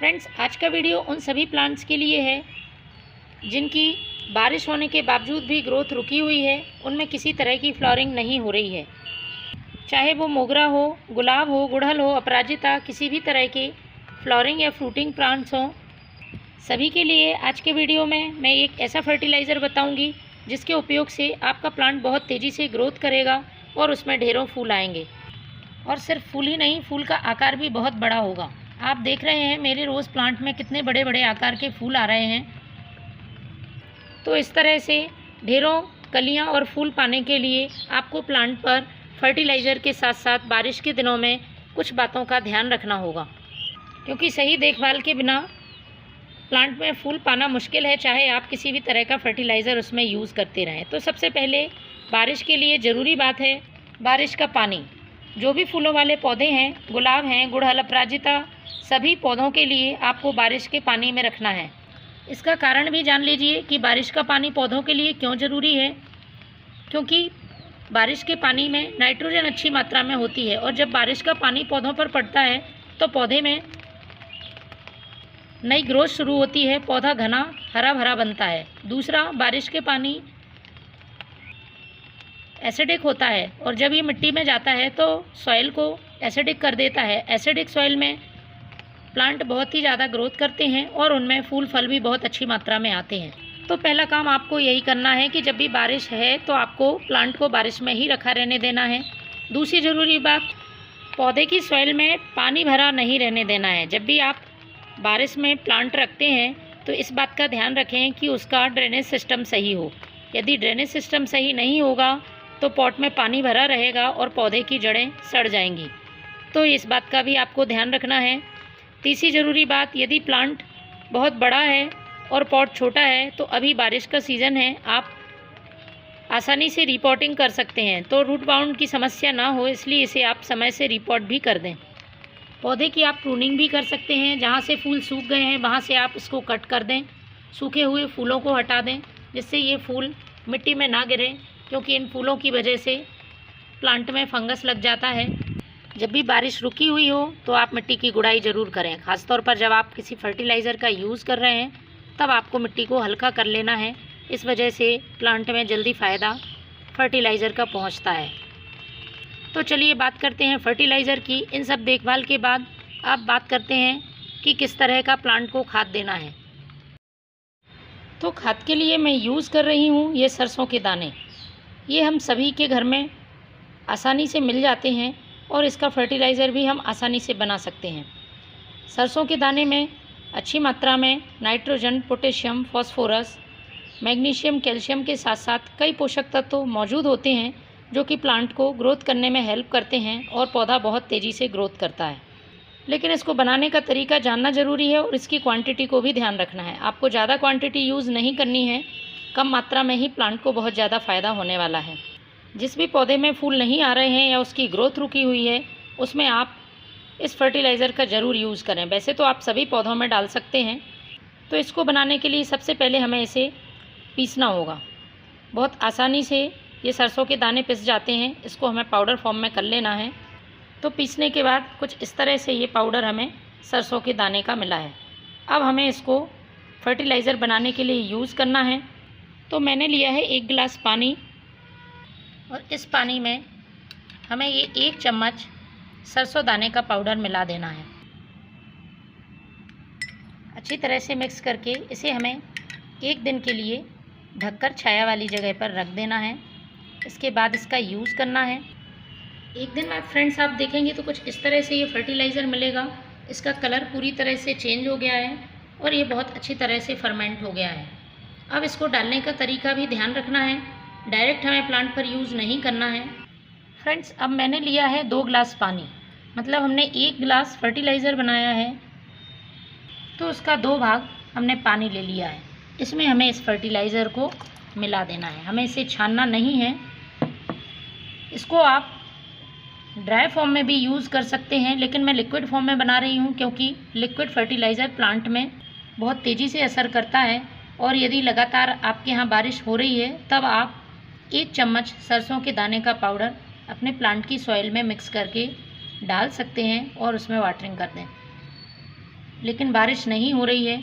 Friends, आज का video उन सभी प्लांट्स के लिए है जिनकी बारिश होने के बावजूद भी ग्रोथ रुकी हुई है, उनमें किसी तरह की फ्लावरिंग नहीं हो रही है। चाहे वो मोगरा हो, गुलाब हो, गुड़हल हो, अपराजिता, किसी भी तरह के फ्लावरिंग या फ्रूटिंग प्लांट्स हों, सभी के लिए आज के वीडियो में मैं एक ऐसा फर्टिलाइज़र बताऊंगी जिसके उपयोग से आपका प्लांट बहुत तेज़ी से ग्रोथ करेगा और उसमें ढेरों फूल आएंगे। और सिर्फ फूल ही नहीं, फूल का आकार भी बहुत बड़ा होगा। आप देख रहे हैं मेरे रोज़ प्लांट में कितने बड़े बड़े आकार के फूल आ रहे हैं। तो इस तरह से ढेरों कलियां और फूल पाने के लिए आपको प्लांट पर फर्टिलाइज़र के साथ साथ बारिश के दिनों में कुछ बातों का ध्यान रखना होगा, क्योंकि सही देखभाल के बिना प्लांट में फूल पाना मुश्किल है, चाहे आप किसी भी तरह का फर्टिलाइज़र उसमें यूज़ करते रहें। तो सबसे पहले बारिश के लिए ज़रूरी बात है बारिश का पानी। जो भी फूलों वाले पौधे हैं, गुलाब हैं, गुड़हल, अपराजिता, सभी पौधों के लिए आपको बारिश के पानी में रखना है। इसका कारण भी जान लीजिए कि बारिश का पानी पौधों के लिए क्यों ज़रूरी है। क्योंकि बारिश के पानी में नाइट्रोजन अच्छी मात्रा में होती है, और जब बारिश का पानी पौधों पर पड़ता है तो पौधे में नई ग्रोथ शुरू होती है, पौधा घना हरा भरा बनता है। दूसरा, बारिश के पानी एसिडिक होता है, और जब ये मिट्टी में जाता है तो सॉइल को एसिडिक कर देता है। एसिडिक सॉइल में प्लांट बहुत ही ज़्यादा ग्रोथ करते हैं और उनमें फूल फल भी बहुत अच्छी मात्रा में आते हैं। तो पहला काम आपको यही करना है कि जब भी बारिश है तो आपको प्लांट को बारिश में ही रखा रहने देना है। दूसरी ज़रूरी बात, पौधे की सॉइल में पानी भरा नहीं रहने देना है। जब भी आप बारिश में प्लांट रखते हैं तो इस बात का ध्यान रखें कि उसका ड्रेनेज सिस्टम सही हो। यदि ड्रेनेज सिस्टम सही नहीं होगा तो पॉट में पानी भरा रहेगा और पौधे की जड़ें सड़ जाएंगी। तो इस बात का भी आपको ध्यान रखना है। तीसरी ज़रूरी बात, यदि प्लांट बहुत बड़ा है और पॉट छोटा है तो अभी बारिश का सीज़न है, आप आसानी से रिपोर्टिंग कर सकते हैं। तो रूट बाउंड की समस्या ना हो, इसलिए इसे आप समय से रिपोर्ट भी कर दें। पौधे की आप प्रूनिंग भी कर सकते हैं। जहाँ से फूल सूख गए हैं वहाँ से आप इसको कट कर दें, सूखे हुए फूलों को हटा दें, जिससे ये फूल मिट्टी में ना गिरें, क्योंकि इन फूलों की वजह से प्लांट में फंगस लग जाता है। जब भी बारिश रुकी हुई हो तो आप मिट्टी की गुड़ाई ज़रूर करें। ख़ासतौर पर जब आप किसी फर्टिलाइज़र का यूज़ कर रहे हैं तब आपको मिट्टी को हल्का कर लेना है। इस वजह से प्लांट में जल्दी फ़ायदा फर्टिलाइज़र का पहुंचता है। तो चलिए बात करते हैं फर्टिलाइज़र की। इन सब देखभाल के बाद अब बात करते हैं कि किस तरह का प्लांट को खाद देना है। तो खाद के लिए मैं यूज़ कर रही हूँ ये सरसों के दाने। ये हम सभी के घर में आसानी से मिल जाते हैं और इसका फर्टिलाइज़र भी हम आसानी से बना सकते हैं। सरसों के दाने में अच्छी मात्रा में nitrogen, potassium, phosphorus, magnesium, calcium के साथ साथ कई पोषक तत्व मौजूद होते हैं जो कि प्लांट को ग्रोथ करने में हेल्प करते हैं और पौधा बहुत तेज़ी से ग्रोथ करता है। लेकिन इसको बनाने का तरीका जानना ज़रूरी है और इसकी क्वांटिटी को भी ध्यान रखना है। आपको ज़्यादा क्वांटिटी यूज़ नहीं करनी है, कम मात्रा में ही प्लांट को बहुत ज़्यादा फ़ायदा होने वाला है। जिस भी पौधे में फूल नहीं आ रहे हैं या उसकी ग्रोथ रुकी हुई है, उसमें आप इस फर्टिलाइज़र का ज़रूर यूज़ करें। वैसे तो आप सभी पौधों में डाल सकते हैं। तो इसको बनाने के लिए सबसे पहले हमें इसे पीसना होगा। बहुत आसानी से ये सरसों के दाने पिस जाते हैं। इसको हमें पाउडर फॉर्म में कर लेना है। तो पीसने के बाद कुछ इस तरह से ये पाउडर हमें सरसों के दाने का मिला है। अब हमें इसको फर्टिलाइज़र बनाने के लिए यूज़ करना है। तो मैंने लिया है 1 गिलास पानी, और इस पानी में हमें ये 1 चम्मच सरसों दाने का पाउडर मिला देना है। अच्छी तरह से मिक्स करके इसे हमें 1 दिन के लिए ढककर छाया वाली जगह पर रख देना है। इसके बाद इसका यूज़ करना है। 1 दिन बाद फ्रेंड्स आप देखेंगे तो कुछ इस तरह से ये फर्टिलाइज़र मिलेगा। इसका कलर पूरी तरह से चेंज हो गया है और ये बहुत अच्छी तरह से फर्मेंट हो गया है। अब इसको डालने का तरीका भी ध्यान रखना है। डायरेक्ट हमें प्लांट पर यूज़ नहीं करना है। फ्रेंड्स, अब मैंने लिया है 2 गिलास पानी, मतलब हमने 1 गिलास फर्टिलाइज़र बनाया है तो उसका 2 भाग हमने पानी ले लिया है। इसमें हमें इस फर्टिलाइज़र को मिला देना है। हमें इसे छानना नहीं है। इसको आप ड्राई फॉर्म में भी यूज़ कर सकते हैं, लेकिन मैं लिक्विड फॉर्म में बना रही हूँ क्योंकि लिक्विड फर्टिलाइज़र प्लांट में बहुत तेज़ी से असर करता है। और यदि लगातार आपके यहाँ बारिश हो रही है तब आप 1 चम्मच सरसों के दाने का पाउडर अपने प्लांट की सॉइल में मिक्स करके डाल सकते हैं और उसमें वाटरिंग कर दें। लेकिन बारिश नहीं हो रही है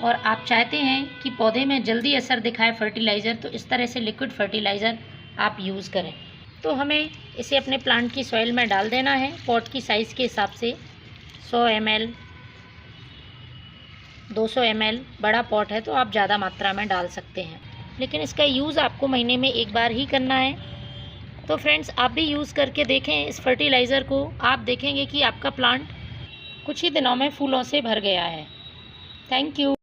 और आप चाहते हैं कि पौधे में जल्दी असर दिखाए फर्टिलाइज़र, तो इस तरह से लिक्विड फर्टिलाइज़र आप यूज़ करें। तो हमें इसे अपने प्लांट की सॉइल में डाल देना है पॉट की साइज़ के हिसाब से। 100 ml, 200 ml, बड़ा पॉट है तो आप ज़्यादा मात्रा में डाल सकते हैं, लेकिन इसका यूज़ आपको महीने में एक बार ही करना है। तो फ्रेंड्स, आप भी यूज़ करके देखें इस फर्टिलाइज़र को। आप देखेंगे कि आपका प्लांट कुछ ही दिनों में फूलों से भर गया है। Thank you.